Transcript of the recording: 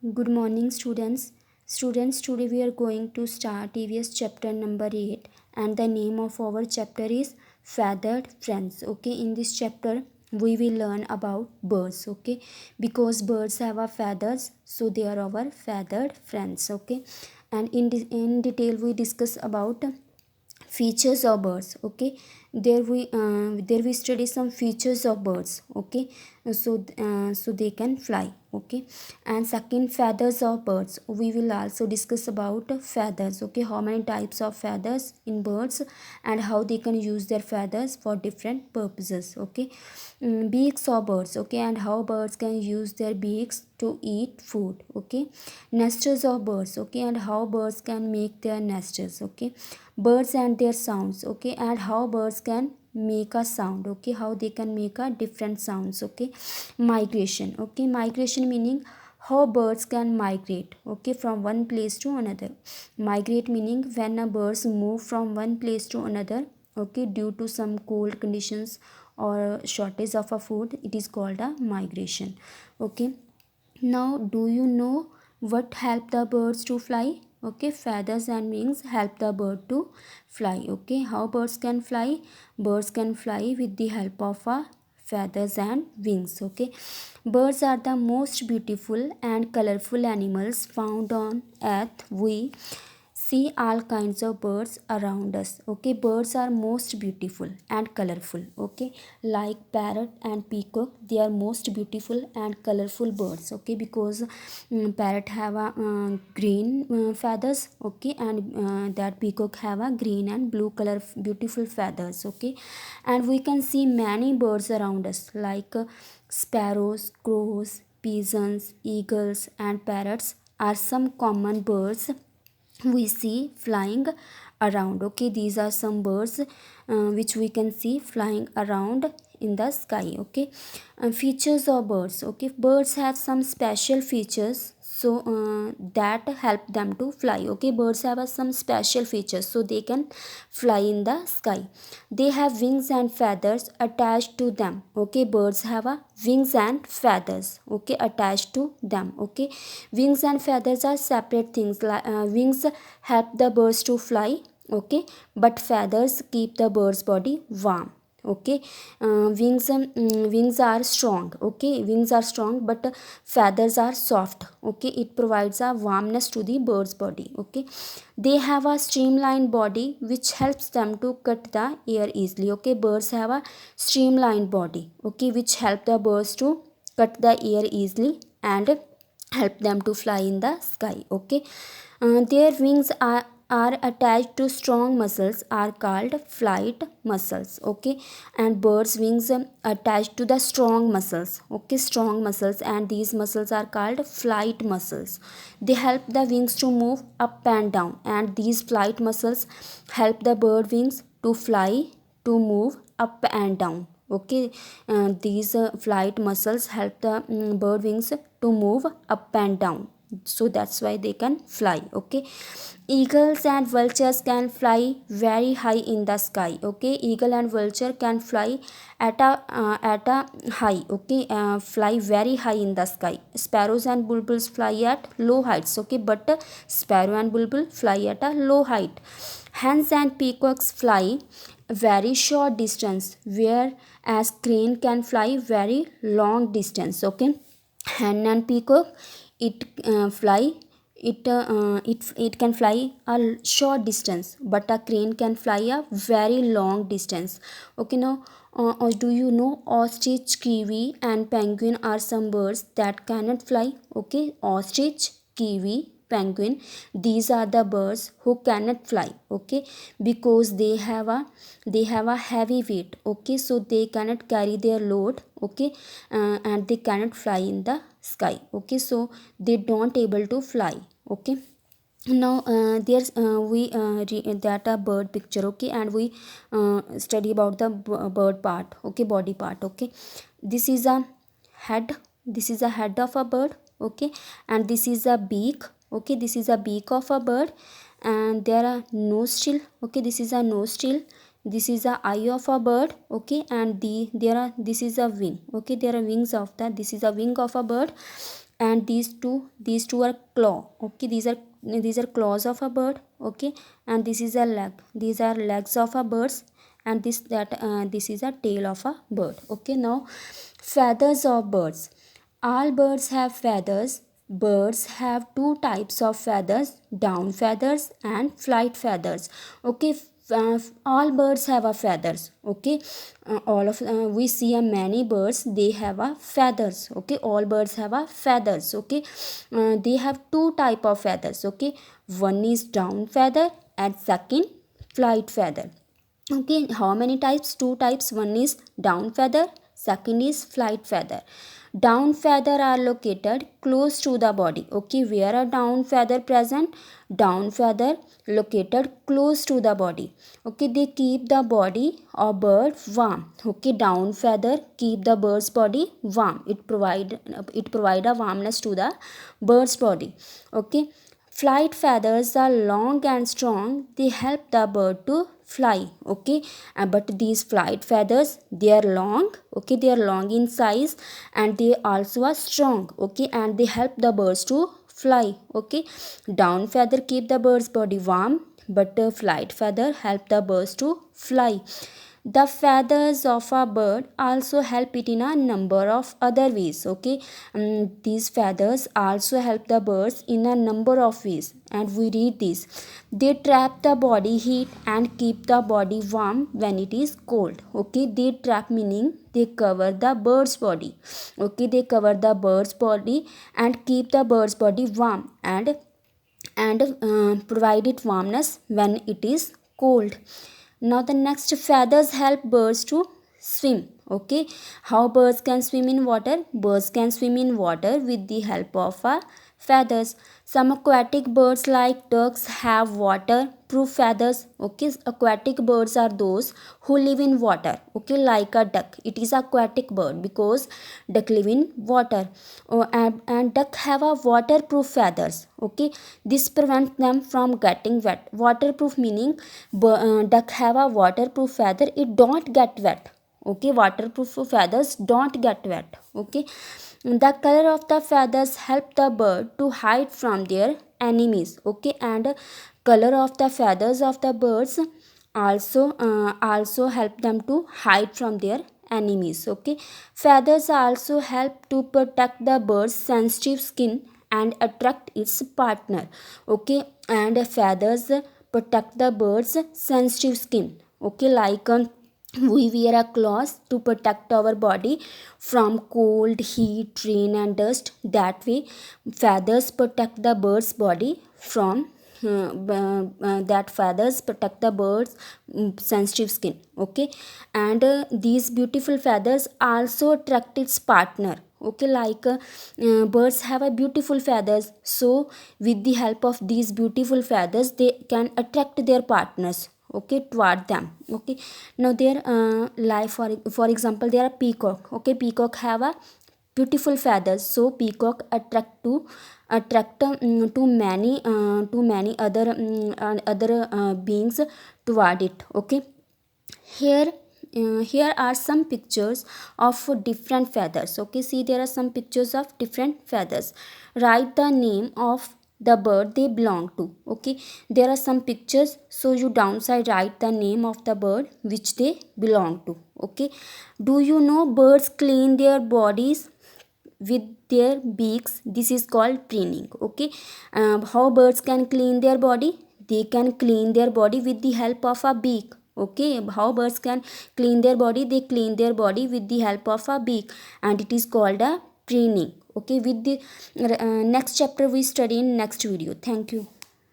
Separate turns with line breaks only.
Good morning, students. Students, today we are going to start EVS chapter number 8, and the name of our chapter is Feathered Friends. Okay, in this chapter we will learn about birds. Okay, because birds have a feathers, so they are our feathered friends. Okay, and in detail we discuss about features of birds. Okay, there we study some features of birds. Okay, so they can fly. Okay, and second, feathers of birds. We will also discuss about feathers. Okay, how many types of feathers in birds and how they can use their feathers for different purposes. Okay, beaks of birds. Okay, and how birds can use their beaks to eat food. Okay, nesters of birds. Okay, and how birds can make their nesters. Okay, birds and their sounds. Okay, and how birds can make a sound. Okay, how they can make a different sounds. Okay, migration. Okay, migration meaning how birds can migrate. Okay, from one place to another. Migrate meaning when a birds move from one place to another. Okay, due to some cold conditions or shortage of a food, it is called a migration. Okay, now, do you know what help the birds to fly? Okay, feathers and wings help the bird to fly. Okay, how birds can fly? Birds can fly with the help of feathers and wings. Okay, birds are the most beautiful and colorful animals found on earth. We see all kinds of birds around us. Okay, birds are most beautiful and colorful. Okay, like parrot and peacock, they are most beautiful and colorful birds. Okay, because parrot have a green feathers. Okay, and that peacock have a green and blue color beautiful feathers. Okay, and we can see many birds around us like sparrows, crows, pigeons, eagles and parrots are some common birds we see flying around. Okay, these are some birds which we can see flying around in the sky. Okay, features of birds. Okay, birds have some special features so that help them to fly. Okay, birds have some special features so they can fly in the sky. They have wings and feathers attached to them. Okay, birds have a wings and feathers. Okay, attached to them. Okay, wings and feathers are separate things. Wings help the birds to fly. Okay, but feathers keep the bird's body warm. Okay, wings are strong. Okay, wings are strong, but feathers are soft. Okay, it provides a warmness to the bird's body. Okay, they have a streamlined body which helps them to cut the air easily. Okay, birds have a streamlined body. Okay, which help the birds to cut the air easily and help them to fly in the sky. Okay, their wings are attached to strong muscles are called flight muscles. Okay, and birds wings attached to the strong muscles. Okay, strong muscles, and these muscles are called flight muscles. They help the wings to move up and down, and these flight muscles help the bird wings to fly, to move up and down. Okay, these flight muscles help the bird wings to move up and down, so that's why they can fly. Okay, eagles and vultures can fly very high in the sky. Okay, eagle and vulture can fly at a high. Okay, fly very high in the sky. Sparrows and bulbuls fly at low heights. Okay, but sparrow and bulbul fly at a low height. Hens and peacocks fly very short distance, whereas crane can fly very long distance. Okay, hen and peacock, it fly it can fly a short distance, but a crane can fly a very long distance. Okay, now do you know ostrich, kiwi and penguin are some birds that cannot fly? Okay, ostrich, kiwi, penguin, these are the birds who cannot fly. Okay, because they have a heavy weight. Okay, so they cannot carry their load. Okay, and they cannot fly in the sky. Okay, so they don't able to fly. Okay, now there's we that a bird picture. Okay, and we study about the bird part. Okay, body part. Okay, this is a head. This is a head of a bird. Okay, and this is a beak. Okay, this is a beak of a bird, and there are nostril. Okay, this is a nostril. This is a eye of a bird. Okay, and there are, this is a wing. Okay, there are wings of that. This is a wing of a bird, and these two are claw. Okay, these are claws of a bird. Okay, and this is a leg. These are legs of a birds, and this is a tail of a bird. Okay, now feathers of birds. All birds have feathers. Birds have two types of feathers: down feathers and flight feathers. Okay, all birds have a feathers. Okay, all of we see a many birds, they have a feathers. Okay, all birds have a feathers. Okay, they have two type of feathers. Okay, one is down feather and second flight feather. Okay, how many types? Two types. One is down feather, second is flight feather. Down feather are located close to the body. Okay, where a down feather present? Down feather located close to the body. Okay, they keep the body of bird warm. Okay, down feather keep the bird's body warm. It provide a warmness to the bird's body. Okay, flight feathers are long and strong. They help the bird to fly. Okay, but these flight feathers, they are long. Okay, they are long in size and they also are strong. Okay, and they help the birds to fly. Okay, down feather keep the bird's body warm, but flight feather help the birds to fly. The feathers of a bird also help it in a number of other ways. Okay, these feathers also help the birds in a number of ways, and we read this. They trap the body heat and keep the body warm when it is cold. Okay, they trap meaning they cover the bird's body. Okay, they cover the bird's body and keep the bird's body warm and provide it warmness when it is cold. Now the next, feathers help birds to swim. Okay, how birds can swim in water? Birds can swim in water with the help of feathers. Some aquatic birds like ducks have waterproof feathers. Okay, aquatic birds are those who live in water. Okay, like a duck, it is aquatic bird because duck live in water. And duck have a waterproof feathers. Okay, this prevents them from getting wet. Waterproof meaning duck have a waterproof feather, it don't get wet. Okay, waterproof feathers don't get wet. Okay, the color of the feathers help the bird to hide from their enemies. Okay, and color of the feathers of the birds also help them to hide from their enemies. Okay, feathers also help to protect the bird's sensitive skin and attract its partner. Okay, and feathers protect the bird's sensitive skin. Okay, like we wear a cloth to protect our body from cold, heat, rain and dust. That way feathers protect the bird's body from that feathers protect the bird's sensitive skin. Okay, and these beautiful feathers also attract its partner. Okay, like birds have a beautiful feathers, so with the help of these beautiful feathers they can attract their partners. Okay, toward them. Okay, now their life, for example, they are peacock. Okay, peacock have a beautiful feathers, so peacock attract to many other beings toward it. Okay, here here are some pictures of different feathers. Okay, see, there are some pictures of different feathers. Write the name of the bird they belong to. Okay, there are some pictures, so you downside write the name of the bird which they belong to. Okay, do you know birds clean their bodies with their beaks? This is called preening. Okay, how birds can clean their body? They can clean their body with the help of a beak. Okay, how birds can clean their body? They clean their body with the help of a beak, and it is called a preening. Okay, with the next chapter we study in next video. Thank you.